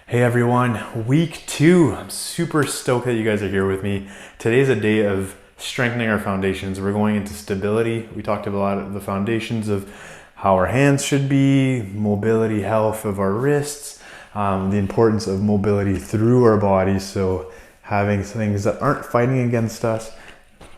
Hey everyone, week 2. I'm super stoked that you guys are here with me. Today's a day of strengthening our foundations. We're going into stability. We talked about a lot of the foundations of how our hands should be, mobility, health of our wrists, the importance of mobility through our bodies. So having things that aren't fighting against us,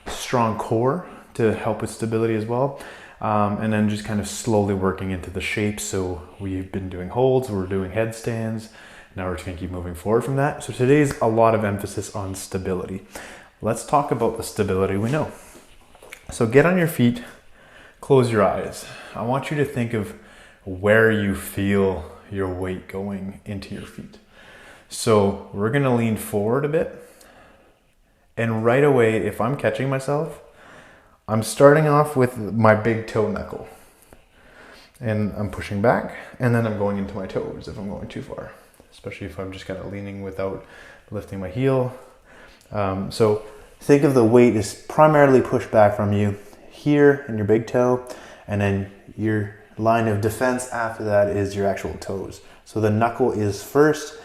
strong core to help with stability as well. And then just kind of slowly working into the shapes. So we've been doing holds, we're doing headstands. Now we're just gonna keep moving forward from that. So today's a lot of emphasis on stability. Let's talk about the stability we know. So get on your feet, close your eyes. I want you to think of where you feel your weight going into your feet. So we're gonna lean forward a bit. And right away, if I'm catching myself, I'm starting off with my big toe knuckle. And I'm pushing back, and then I'm going into my toes if I'm going too far. Especially if I'm just kind of leaning without lifting my heel. So think of the weight is primarily pushed back from you here in your big toe, and then your line of defense after that is your actual toes. So the knuckle is first.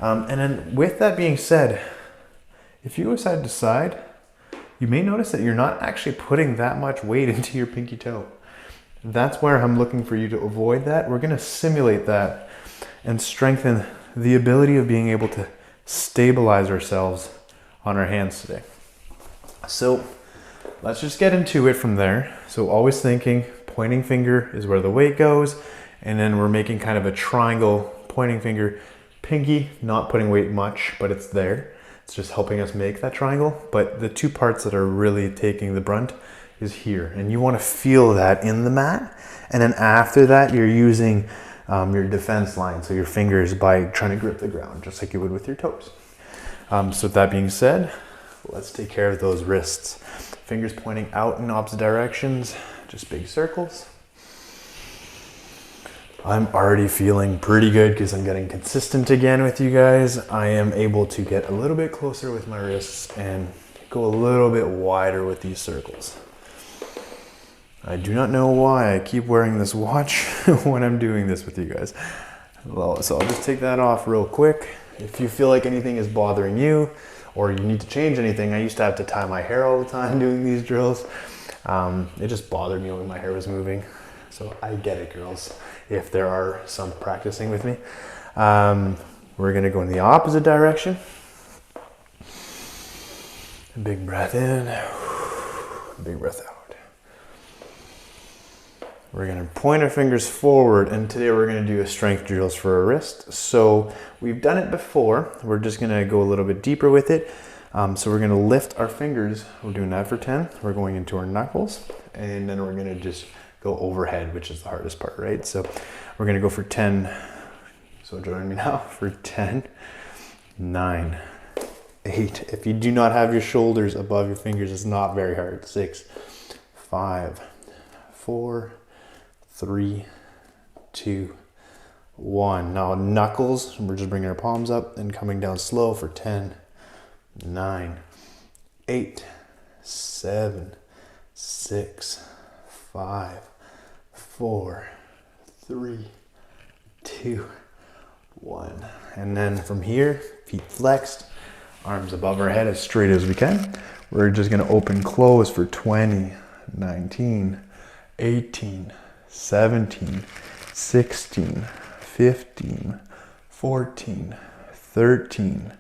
And then with that being said, if you go side to side, you may notice that you're not actually putting that much weight into your pinky toe. That's where I'm looking for you to avoid that. We're gonna simulate that and strengthen the ability of being able to stabilize ourselves on our hands today. So let's just get into it from there. So always thinking, pointing finger is where the weight goes, and then we're making kind of a triangle, pointing finger, pinky, not putting weight much, but it's there. It's just helping us make that triangle. But the two parts that are really taking the brunt is here. And you want to feel that in the mat. And then after that, you're using your defense line, so your fingers, by trying to grip the ground, just like you would with your toes. So with that being said, let's take care of those wrists. Fingers pointing out in opposite directions, just big circles. I'm already feeling pretty good because I'm getting consistent again with you guys. I am able to get a little bit closer with my wrists and go a little bit wider with these circles. I do not know why I keep wearing this watch when I'm doing this with you guys. Well, so I'll just take that off real quick. If you feel like anything is bothering you or you need to change anything, I used to have to tie my hair all the time doing these drills. It just bothered me when my hair was moving. So I get it, girls, if there are some practicing with me. We're gonna go in the opposite direction. Big breath in, big breath out. We're gonna point our fingers forward, and today we're gonna do a strength drills for our wrist. So we've done it before. We're just gonna go a little bit deeper with it. So we're gonna lift our fingers. We're doing that for 10. We're going into our knuckles, and then we're gonna just go overhead, which is the hardest part, right? So we're gonna go for 10. So join me now for 10, 9, 8. If you do not have your shoulders above your fingers, it's not very hard. 6, 5, 4, 3, 2, 1. Now knuckles, we're just bringing our palms up and coming down slow for 10, 9, 8, 7, 6, 5, 4, 3, 2, 1. And then from here, feet flexed, arms above our head as straight as we can. We're just gonna open close for 20, 19, 18, 17, 16, 15, 14, 13,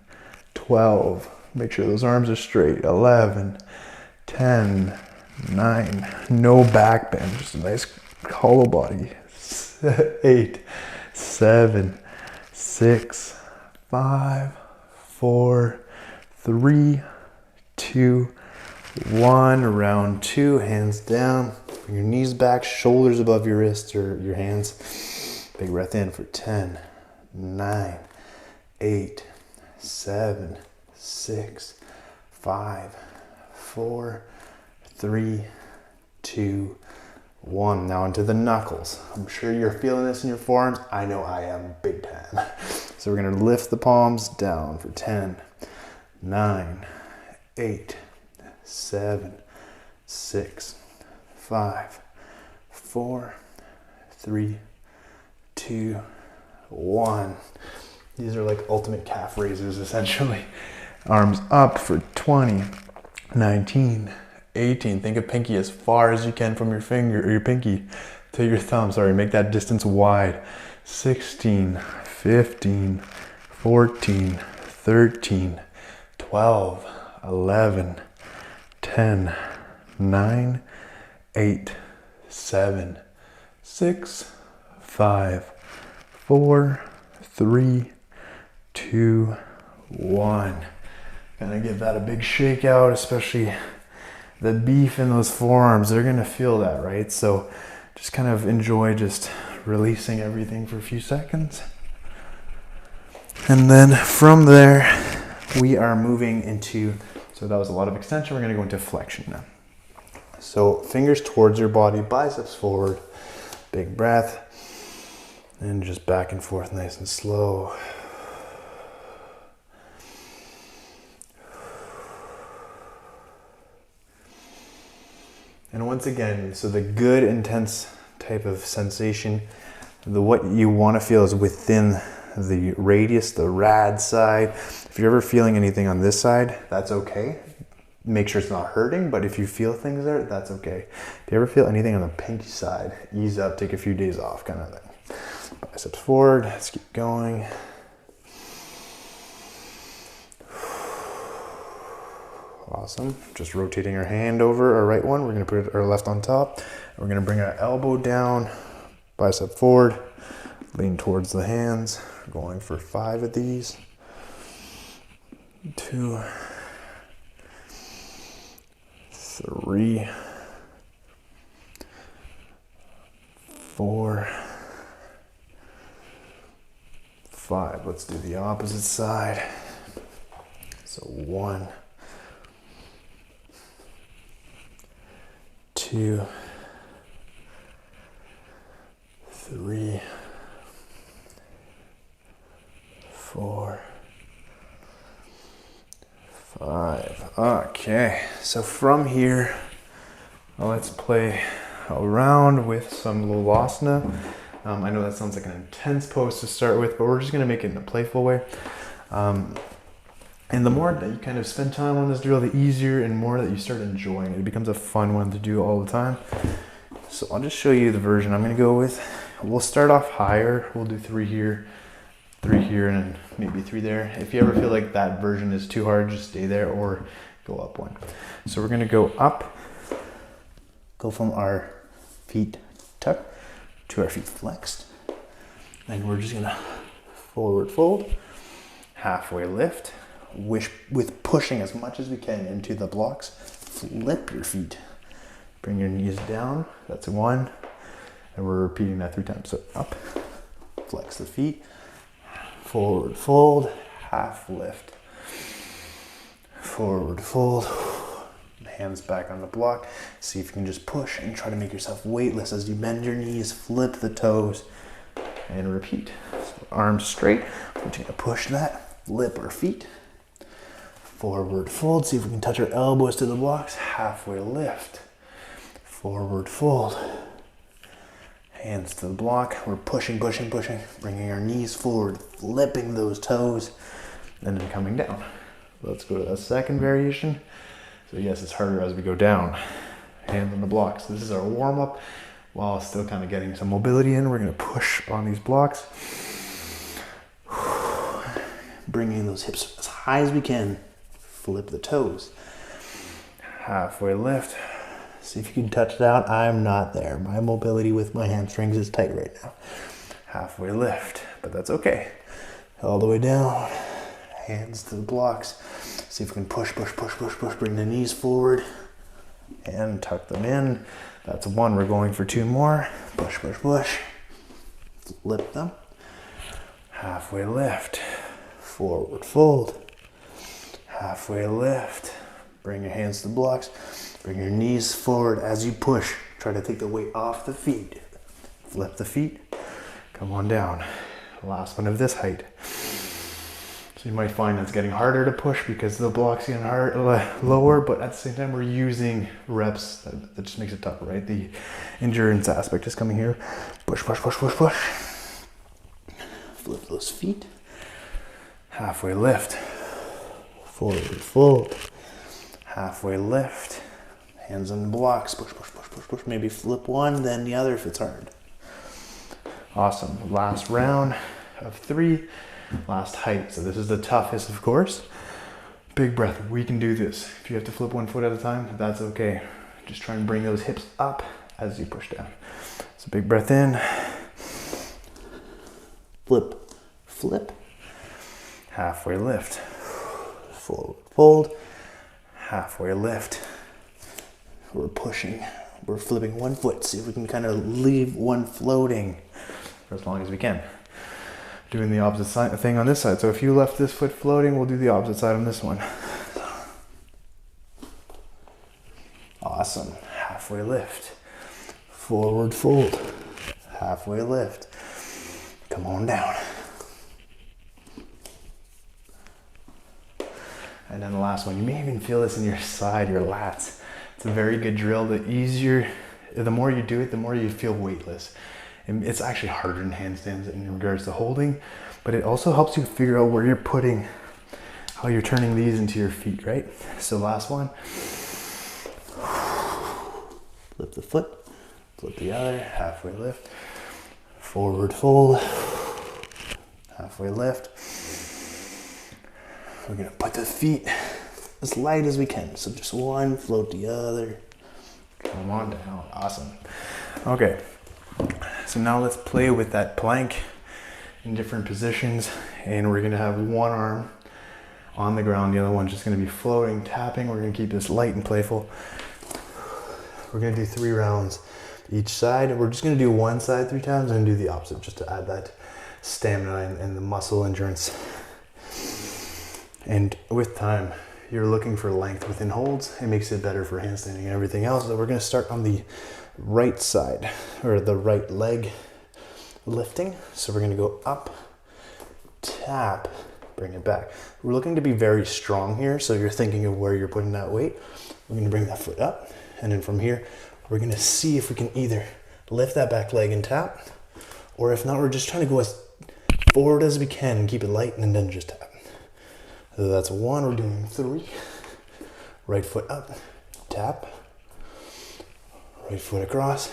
12. Make sure those arms are straight. 11, 10, 9. No back bend, just a nice hollow body. 8, 7, 6, 5, 4, 3, 2, 1. Round 2, hands down. Bring your knees back, shoulders above your wrists or your hands. Big breath in for 10, 9, 8, 7, 6, 5, 4, 3, 2, 1. Now into the knuckles. I'm sure you're feeling this in your forearms. I know I am big time. So we're gonna lift the palms down for 10, 9, 8, 7, 6, 5, 4, 3, 2, 1. These are like ultimate calf raises, essentially. Arms up for 20, 19, 18. Think of pinky as far as you can from your finger, or your pinky to your thumb. Sorry, make that distance wide. 16, 15, 14, 13, 12, 11, 10, 9, 8, 7, 6, 5, 4, 3, 2, 1. Gonna give that a big shake out, especially the beef in those forearms. They're gonna feel that, right? So just kind of enjoy just releasing everything for a few seconds. And then from there, we are moving into, so that was a lot of extension. We're gonna go into flexion now. So fingers towards your body, biceps forward, big breath, and just back and forth nice and slow. And once again, so the good intense type of sensation, what you want to feel is within the radius, the rad side. If you're ever feeling anything on this side, that's okay. Make sure it's not hurting, but if you feel things there, that's okay. If you ever feel anything on the pinky side, ease up, take a few days off, kind of thing. Biceps forward, let's keep going. Awesome. Just rotating our hand over, our right one. We're going to put our left on top. We're going to bring our elbow down, bicep forward, lean towards the hands. We're going for 5 of these. 2, 3, 4, 5. Let's do the opposite side. So 1, 2, 3, 4, 5. Okay, so from here, let's play around with some Lolasana. I know that sounds like an intense pose to start with, but we're just going to make it in a playful way. And the more that you kind of spend time on this drill, the easier and more that you start enjoying it. It becomes a fun one to do all the time. So I'll just show you the version I'm going to go with. We'll start off higher. We'll do 3 here, 3 here, and maybe 3 there. If you ever feel like that version is too hard, just stay there or go up 1. So we're going to go up, go from our feet tucked to our feet flexed. And we're just going to forward fold, halfway lift, with pushing as much as we can into the blocks. Flip your feet. Bring your knees down. That's 1. And we're repeating that 3 times. So up, flex the feet, forward fold, half lift, forward fold, hands back on the block. See if you can just push and try to make yourself weightless as you bend your knees, flip the toes, and repeat. So arms straight. We're going to push that, flip our feet, forward fold. See if we can touch our elbows to the blocks, halfway lift, forward fold, hands to the block. We're pushing, pushing, pushing, bringing our knees forward, flipping those toes, and then coming down. Let's go to that second variation. So yes, it's harder as we go down. Hands on the blocks. This is our warm-up while still kind of getting some mobility in. We're going to push on these blocks. Bringing those hips as high as we can. Flip the toes. Halfway lift. See if you can touch it out. I'm not there. My mobility with my hamstrings is tight right now. Halfway lift, but that's okay. All the way down. Hands to the blocks. See if we can push, push, push, push, push. Bring the knees forward and tuck them in. That's 1. We're going for 2 more. Push, push, push. Flip them. Halfway lift. Forward fold. Halfway lift. Bring your hands to the blocks. Bring your knees forward as you push. Try to take the weight off the feet. Flip the feet. Come on down. Last one of this height. So you might find it's getting harder to push because the block's getting lower, but at the same time we're using reps. That just makes it tougher, right? The endurance aspect is coming here. Push, push, push, push, push. Flip those feet. halfway lift, forward fold, halfway lift, hands on the blocks, push, push, push, push, push. Maybe flip one, then the other if it's hard. Awesome. Last round of 3, last height. So this is the toughest, of course. Big breath. We can do this. If you have to flip one foot at a time, that's okay. Just try and bring those hips up as you push down. So big breath in. Flip, flip. Halfway lift. Forward fold. Halfway lift. We're pushing. We're flipping one foot. See if we can kind of leave one floating for as long as we can. Doing the opposite side thing on this side. So if you left this foot floating, we'll do the opposite side on this one. Awesome. Halfway lift. Forward fold. Halfway lift. Come on down. And then the last one. You may even feel this in your side, your lats. It's a very good drill. The more you do it, the more you feel weightless. And it's actually harder than handstands in regards to holding, but it also helps you figure out where you're putting, how you're turning these into your feet, right? So last one. Flip the foot, flip the other, halfway lift, forward fold, halfway lift. We're gonna put the feet as light as we can. So just one, float the other. Come on down, awesome. Okay, so now let's play with that plank in different positions. And we're gonna have one arm on the ground, the other one's just gonna be floating, tapping. We're gonna keep this light and playful. We're gonna do 3 rounds each side. We're just gonna do one side 3 times and do the opposite just to add that stamina and the muscle endurance. And with time, you're looking for length within holds. It makes it better for handstanding and everything else. So we're gonna start on the right side, or the right leg lifting. So we're gonna go up, tap, bring it back. We're looking to be very strong here. So you're thinking of where you're putting that weight. We're gonna bring that foot up. And then from here, we're gonna see if we can either lift that back leg and tap, or if not, we're just trying to go as forward as we can and keep it light and then just tap. So that's 1, we're doing 3. Right foot up, tap. Right foot across.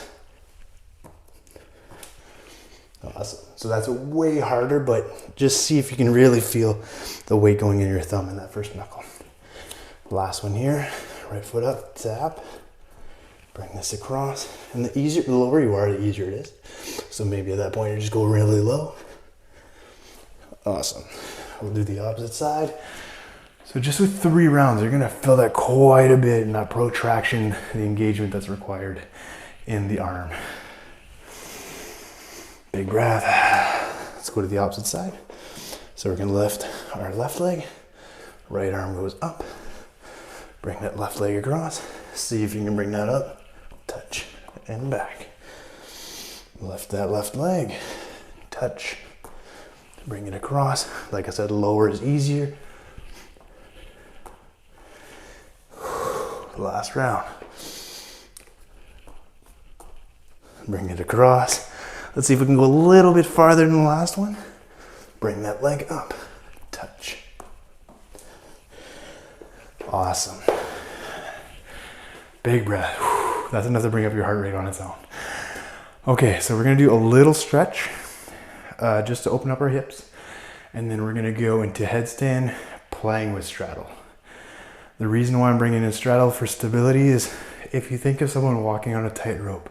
Awesome. So that's way harder, but just see if you can really feel the weight going in your thumb in that first knuckle. Last one here, right foot up, tap. Bring this across, and the lower you are, the easier it is. So maybe at that point you just go really low. Awesome. We'll do the opposite side. So just with 3 rounds, you're gonna feel that quite a bit in that protraction, the engagement that's required in the arm. Big breath. Let's go to the opposite side. So we're gonna lift our left leg, right arm goes up, bring that left leg across, see if you can bring that up. Touch and back. Lift that left leg, touch, bring it across. Like I said, lower is easier. Last round. Bring it across. Let's see if we can go a little bit farther than the last one. Bring that leg up, touch. Awesome. Big breath. That's enough to bring up your heart rate on its own. Okay, so we're gonna do a little stretch just to open up our hips. And then we're gonna go into headstand, playing with straddle. The reason why I'm bringing in straddle for stability is if you think of someone walking on a tightrope,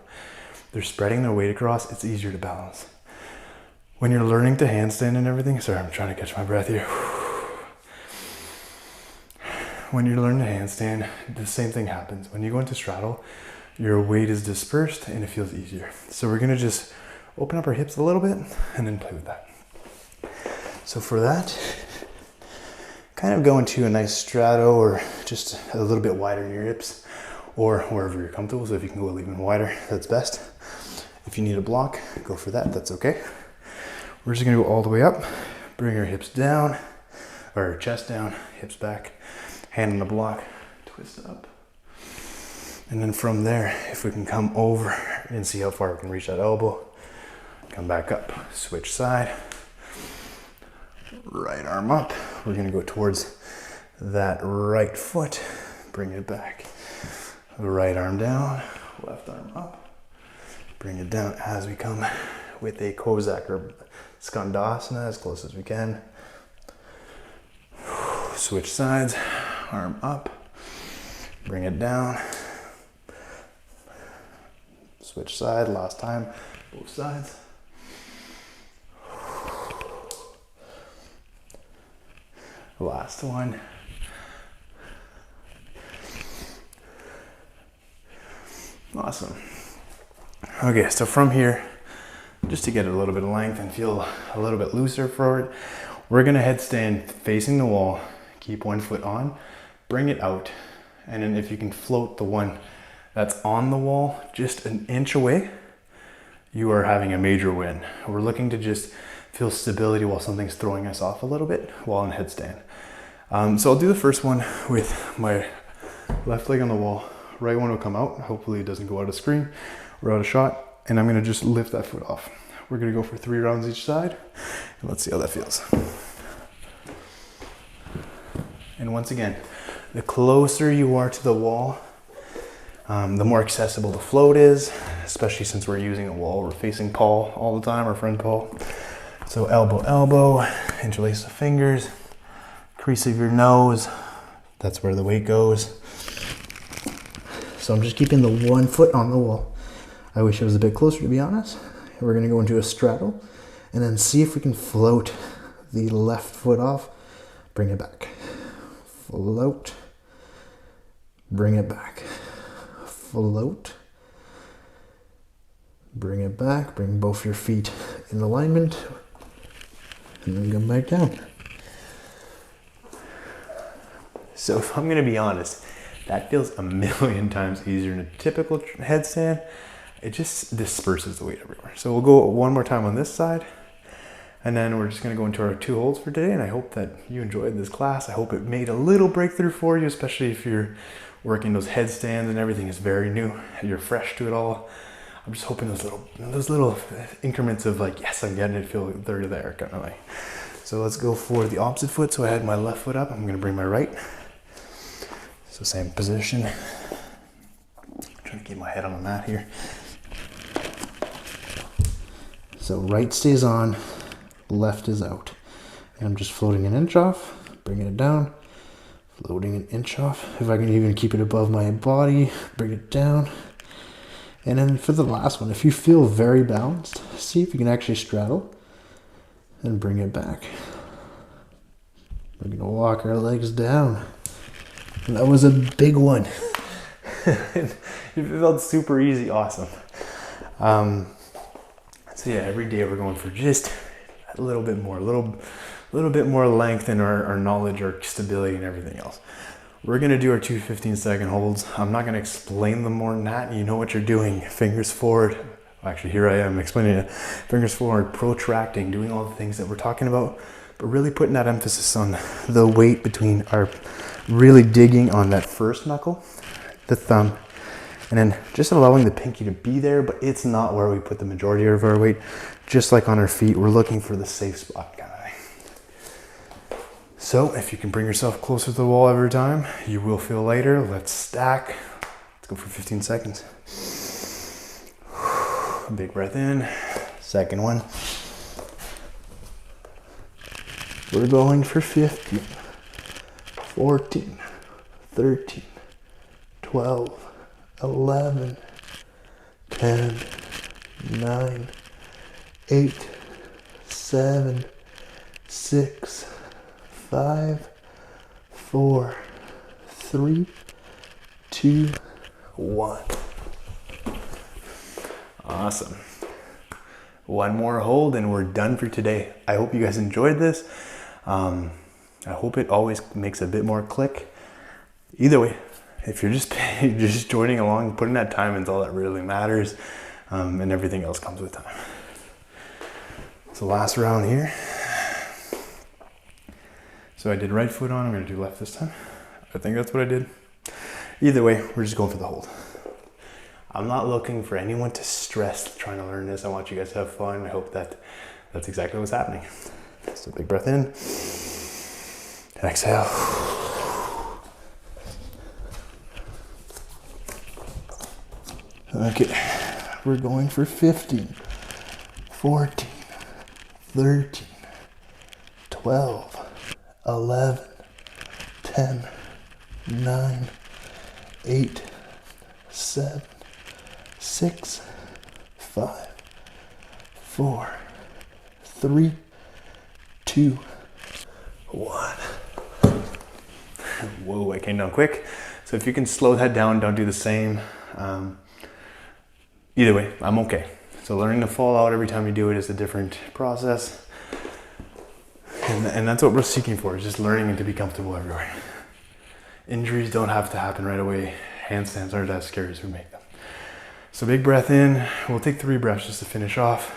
they're spreading their weight across, it's easier to balance. When you're learning to handstand and everything, sorry, I'm trying to catch my breath here. When you learn to handstand, the same thing happens. When you go into straddle, your weight is dispersed and it feels easier. So we're gonna just open up our hips a little bit and then play with that. So for that, kind of go into a nice straddle or just a little bit wider in your hips or wherever you're comfortable. So if you can go even wider, that's best. If you need a block, go for that, that's okay. We're just gonna go all the way up, bring our hips down, or chest down, hips back, hand on the block, twist up. And then from there, if we can come over and see how far we can reach that elbow, come back up, switch side. Right arm up. We're gonna go towards that right foot. Bring it back. Right arm down, left arm up. Bring it down as we come with a Kozak or Skandasana as close as we can. Switch sides, arm up. Bring it down. Switch side, last time, both sides. Last one. Awesome. Okay, so from here, just to get a little bit of length and feel a little bit looser for it, we're gonna headstand facing the wall, keep one foot on, bring it out, and then if you can float the one that's on the wall just an inch away, you are having a major win. We're looking to just feel stability while something's throwing us off a little bit while in headstand. So I'll do the first one with my left leg on the wall. Right one will come out. Hopefully it doesn't go out of screen or out of shot. And I'm gonna just lift that foot off. We're gonna go for 3 rounds each side. And let's see how that feels. And once again, the closer you are to the wall, the more accessible the float is, especially since we're using a wall. We're facing Paul all the time, our friend Paul. So elbow, elbow, interlace the fingers, crease of your nose. That's where the weight goes. So I'm just keeping the one foot on the wall. I wish it was a bit closer, to be honest. We're gonna go into a straddle and then see if we can float the left foot off. Bring it back. Float. Bring it back. Float. Bring it back. Bring both your feet in alignment. And then come back down. So if I'm gonna be honest, that feels a million times easier than a typical headstand. It just disperses the weight everywhere. So we'll go one more time on this side, and then we're just gonna go into our 2 holds for today, and I hope that you enjoyed this class. I hope it made a little breakthrough for you, especially if you're working those headstands and everything is very new, you're fresh to it all. I'm just hoping those little increments of like, yes, I'm getting it, feel they're there kind of like. So let's go for the opposite foot. So I had my left foot up, I'm gonna bring my right. So same position. I'm trying to keep my head on the mat here. So right stays on, left is out. And I'm just floating an inch off, bringing it down, floating an inch off. If I can even keep it above my body, bring it down. And then for the last one, if you feel very balanced, see if you can actually straddle and bring it back. We're gonna walk our legs down. And that was a big one. It felt super easy, awesome. So yeah, every day we're going for just a little bit more, a little bit more length in our knowledge, our stability and everything else. We're gonna do our 2 15-second holds. I'm not gonna explain them more than that. You know what you're doing. Fingers forward. Actually, here I am explaining it. Fingers forward, protracting, doing all the things that we're talking about, but really putting that emphasis on the weight between our, really digging on that first knuckle, the thumb, and then just allowing the pinky to be there, but it's not where we put the majority of our weight. Just like on our feet, we're looking for the safe spot kind of thing. So if you can bring yourself closer to the wall every time, you will feel lighter. Let's stack. Let's go for 15 seconds. Big breath in. Second one. We're going for 15, 14, 13, 12, 11, 10, 9, 8, 7, 6, 5, 4, 3, 2, 1. Awesome. One more hold and we're done for today. I hope you guys enjoyed this. I hope it always makes a bit more click. Either way, if you're just joining along, putting that time in is all that really matters, and everything else comes with time. So last round here. So I did right foot on, I'm gonna do left this time. I think that's what I did. Either way, we're just going for the hold. I'm not looking for anyone to stress trying to learn this. I want you guys to have fun. I hope that that's exactly what's happening. So big breath in. Exhale. Okay, we're going for 15, 14, 13, 12, 11, 10, 9, 8, 7, 6, 5, 4, 3, 2, 1. Whoa, I came down quick. So if you can slow that down, don't do the same. Either way, I'm okay. So learning to fall out every time you do it is a different process. And that's what we're seeking for, is just learning and to be comfortable everywhere. Injuries don't have to happen right away. Handstands aren't as scary as we make them. So big breath in. We'll take 3 breaths just to finish off.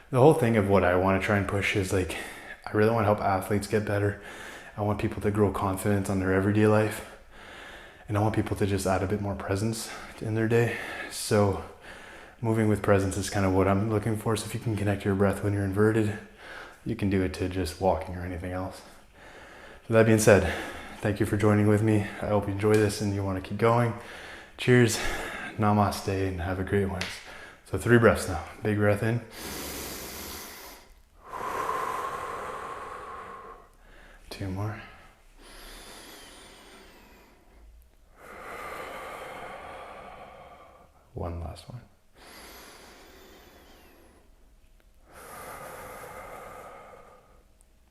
The whole thing of what I want to try and push is like, I really want to help athletes get better. I want people to grow confidence on their everyday life. And I want people to just add a bit more presence in their day. So moving with presence is kind of what I'm looking for. So if you can connect your breath when you're inverted, you can do it to just walking or anything else. With that being said, thank you for joining with me. I hope you enjoy this and you want to keep going. Cheers, namaste, and have a great one. So 3 breaths now. Big breath in. 2 more. One last one.